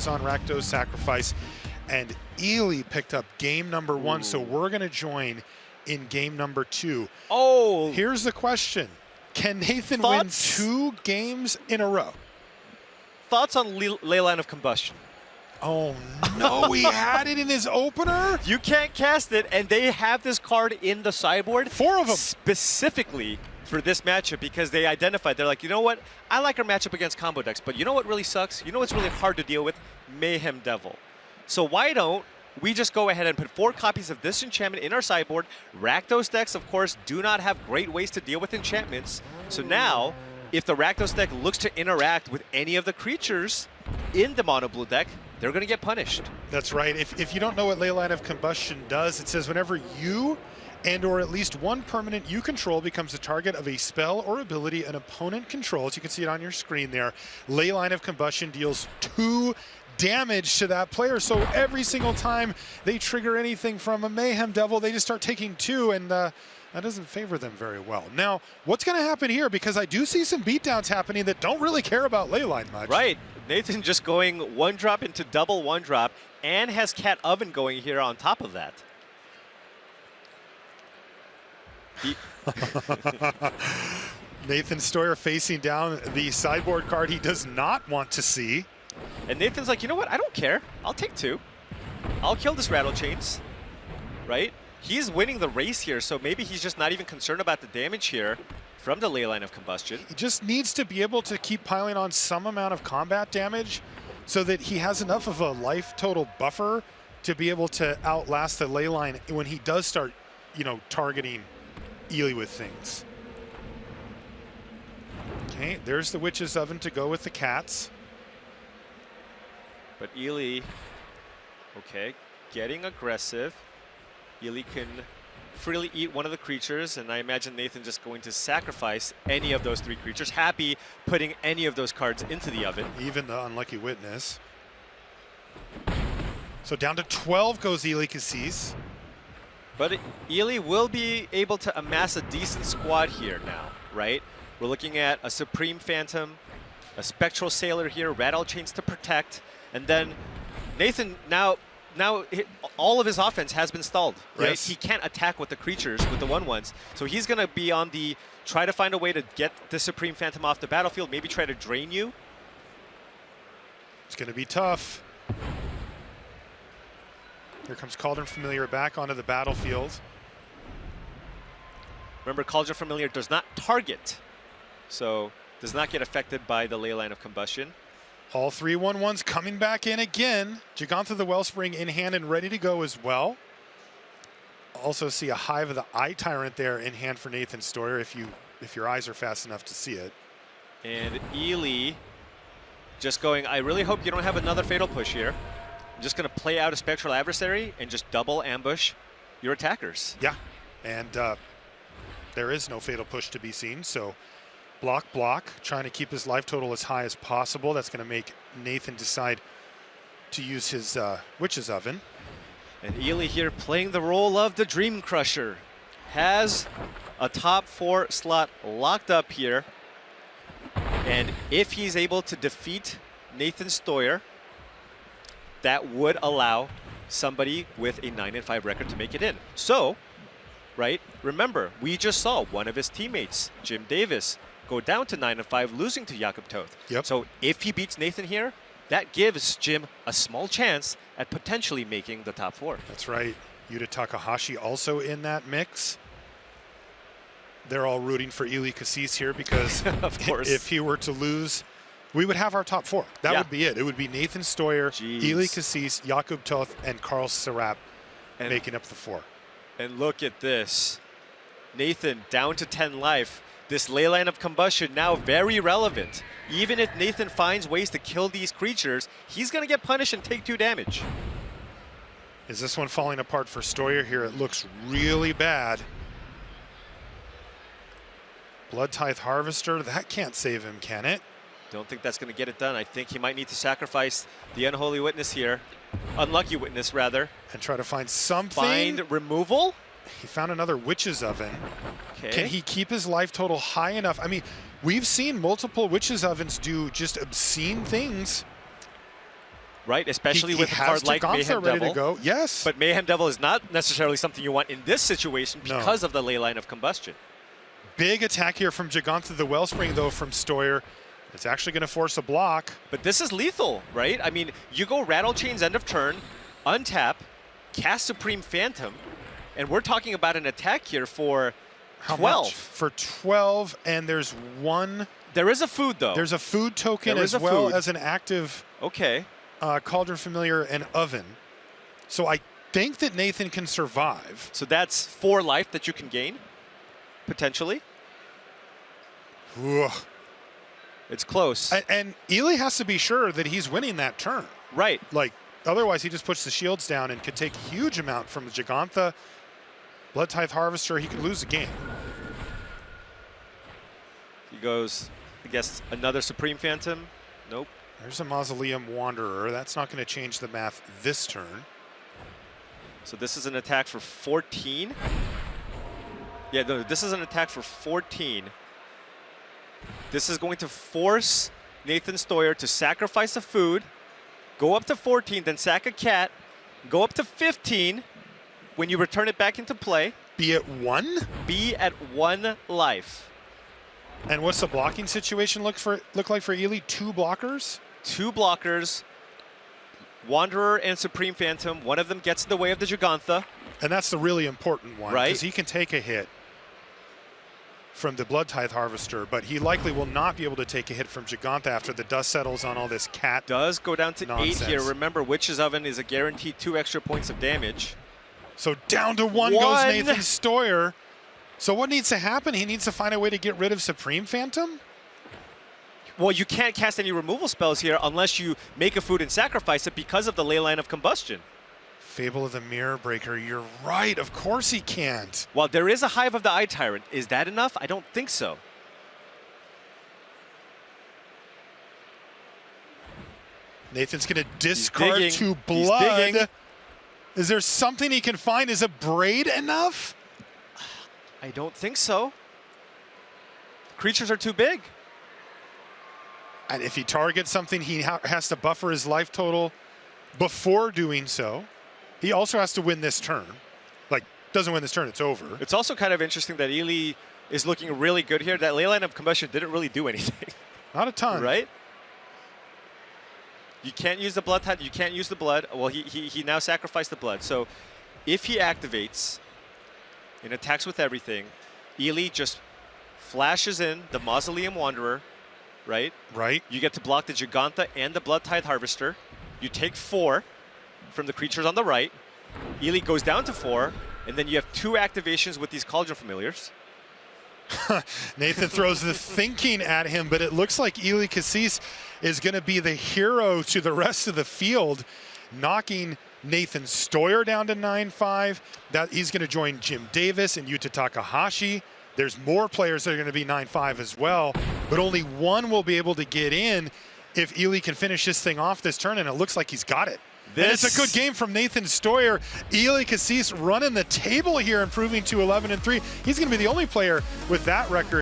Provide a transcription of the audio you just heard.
on Rakdos sacrifice, and Eli picked up game number 1. Ooh. So we're going to join in game number 2. Oh! Here's the question. Can Nathan win 2 games in a row? Thoughts on Ley Line of Combustion? Oh no, he had it in his opener? You can't cast it, and they have this card in the sideboard. 4 of them. Specifically for this matchup, because they identified, they're like, you know what? I like our matchup against combo decks, but you know what really sucks? You know what's really hard to deal with? Mayhem Devil. So why don't we just go ahead and put 4 copies of this enchantment in our sideboard? Rakdos decks, of course, do not have great ways to deal with enchantments. So now, if the Rakdos deck looks to interact with any of the creatures in the mono blue deck, they're going to get punished. That's right. If you don't know what Ley Line of Combustion does, it says whenever you and or at least one permanent you control becomes the target of a spell or ability an opponent controls, you can see it on your screen there, Ley Line of Combustion deals 2 damage to that player. So every single time they trigger anything from a Mayhem Devil, they just start taking 2, and that doesn't favor them very well. Now, what's going to happen here? Because I do see some beatdowns happening that don't really care about Ley Line much. Right. Nathan just going 1-drop into double 1-drop, and has Cat Oven going here on top of that. Nathan Steuer facing down the sideboard card he does not want to see. And Nathan's like, you know what? I don't care. I'll take 2. I'll kill this Rattle Chains, right? He's winning the race here, so maybe he's just not even concerned about the damage here from the Ley Line of Combustion. He just needs to be able to keep piling on some amount of combat damage so that he has enough of a life total buffer to be able to outlast the Ley Line when he does start, you know, targeting Eli with things. Okay, there's the Witch's Oven to go with the cats. But Eli, okay, getting aggressive. Eli can freely eat one of the creatures, and I imagine Nathan just going to sacrifice any of those 3 creatures, happy putting any of those cards into the oven. Even the Unlucky Witness. So down to 12 goes Eli Kassis. But Eli will be able to amass a decent squad here now, right? We're looking at a Supreme Phantom, a Spectral Sailor here, Rattle Chains to protect, and then Nathan now all of his offense has been stalled, right? Yes. He can't attack with the creatures, with the 1/1s. So he's going to be on the try to find a way to get the Supreme Phantom off the battlefield, maybe try to drain you. It's going to be tough. Here comes Cauldron Familiar back onto the battlefield. Remember, Cauldron Familiar does not target, so does not get affected by the Ley Line of Combustion. All 3 1/1s coming back in again. Jegantha the Wellspring in hand and ready to go as well. Also see a Hive of the Eye Tyrant there in hand for Nathan Steuer if your eyes are fast enough to see it. And Eli just going, I really hope you don't have another Fatal Push here. I'm just going to play out a Spectral Adversary and just double ambush your attackers. Yeah, and there is no Fatal Push to be seen, so block, trying to keep his life total as high as possible. That's going to make Nathan decide to use his Witch's Oven. And Eli here playing the role of the Dream Crusher. Has a top 4 slot locked up here. And if he's able to defeat Nathan Steuer, that would allow somebody with a 9-5 record to make it in. So, right, remember, we just saw one of his teammates, Jim Davis, go down to 9-5, losing to Jakob Toth. Yep. So if he beats Nathan here, that gives Jim a small chance at potentially making the top 4. That's right. Yuta Takahashi also in that mix. They're all rooting for Eli Kassis here because of course, if he were to lose, we would have our top 4. That would be it. It would be Nathan Steuer, Eli Kassis, Jakob Toth, and Carl Serap making up the 4. And look at this. Nathan down to 10 life. This Ley Line of Combustion now very relevant. Even if Nathan finds ways to kill these creatures, he's going to get punished and take 2 damage. Is this one falling apart for Steuer here? It looks really bad. Blood Tithe Harvester, that can't save him, can it? Don't think that's going to get it done. I think he might need to sacrifice the Unholy Witness here. Unlucky Witness, rather. And try to find something. Find removal? He found another Witch's Oven. Okay. Can he keep his life total high enough? I mean, we've seen multiple Witch's Ovens do just obscene things. right? Especially with a has card like Gigantha Mayhem ready Devil. to go. Yes. But Mayhem Devil is not necessarily something you want in this situation because of the ley line of combustion. Big attack here from Gigantha. The Wellspring, though, from Steuer. It's actually going to force a block. But this is lethal, right? I mean, you go Rattle Chains end of turn, untap, cast Supreme Phantom, and we're talking about an attack here for 12. How much? For 12, and there's one. There is a food, though. There's a food token as well as an active Cauldron Familiar and Oven. So I think that Nathan can survive. So that's 4 life that you can gain, potentially. Ugh. It's close. And Eli has to be sure that he's winning that turn. Right. Like, otherwise he just puts the shields down and could take a huge amount from the Gigantha. Blood Tithe Harvester, he could lose the game. He goes, I guess, another Supreme Phantom. Nope. There's a Mausoleum Wanderer. That's not going to change the math this turn. So this is an attack for 14. Yeah, no, this is an attack for 14. This is going to force Nathan Steuer to sacrifice a food, go up to 14, then sack a cat, go up to 15. When you return it back into play, be at 1? Be at 1 life. And what's the blocking situation look like for Eli? 2 blockers? 2 blockers. Wanderer and Supreme Phantom. One of them gets in the way of the Gigantha. And that's the really important one, right? Because he can take a hit from the Blood Tithe Harvester, but he likely will not be able to take a hit from Gigantha after the dust settles on all this cat does go down to nonsense. 8 here. Remember, Witch's Oven is a guaranteed 2 extra points of damage. So down to 1 goes Nathan Steuer. So what needs to happen? He needs to find a way to get rid of Supreme Phantom? Well, you can't cast any removal spells here unless you make a food and sacrifice it because of the ley line of combustion. Fable of the Mirror Breaker, you're right. Of course he can't. Well, there is a Hive of the Eye Tyrant. Is that enough? I don't think so. Nathan's going to discard 2 blood. Is there something he can find? Is a Braid enough? I don't think so. Creatures are too big. And if he targets something, he has to buffer his life total before doing so. He also has to win this turn. Like, doesn't win this turn, it's over. It's also kind of interesting that Eli is looking really good here. That ley line of combustion didn't really do anything. Not a ton. Right? You can't use the blood type. You can't use the blood. Well, he now sacrificed the blood. So if he activates and attacks with everything, Eli just flashes in the Mausoleum Wanderer, right? Right. You get to block the Gigantha and the Blood Tithe Harvester. You take 4 from the creatures on the right. Eli goes down to 4, and then you have 2 activations with these Cauldron Familiars. Nathan throws the thinking at him, but it looks like Eli Kassis is going to be the hero to the rest of the field, knocking Nathan Steuer down to 9-5. He's going to join Jim Davis and Yuta Takahashi. There's more players that are going to be 9-5 as well, but only one will be able to get in if Eli can finish this thing off this turn, and it looks like he's got it. And it's a good game from Nathan Steuer. Eli Kassis running the table here, improving to 11-3. He's going to be the only player with that record.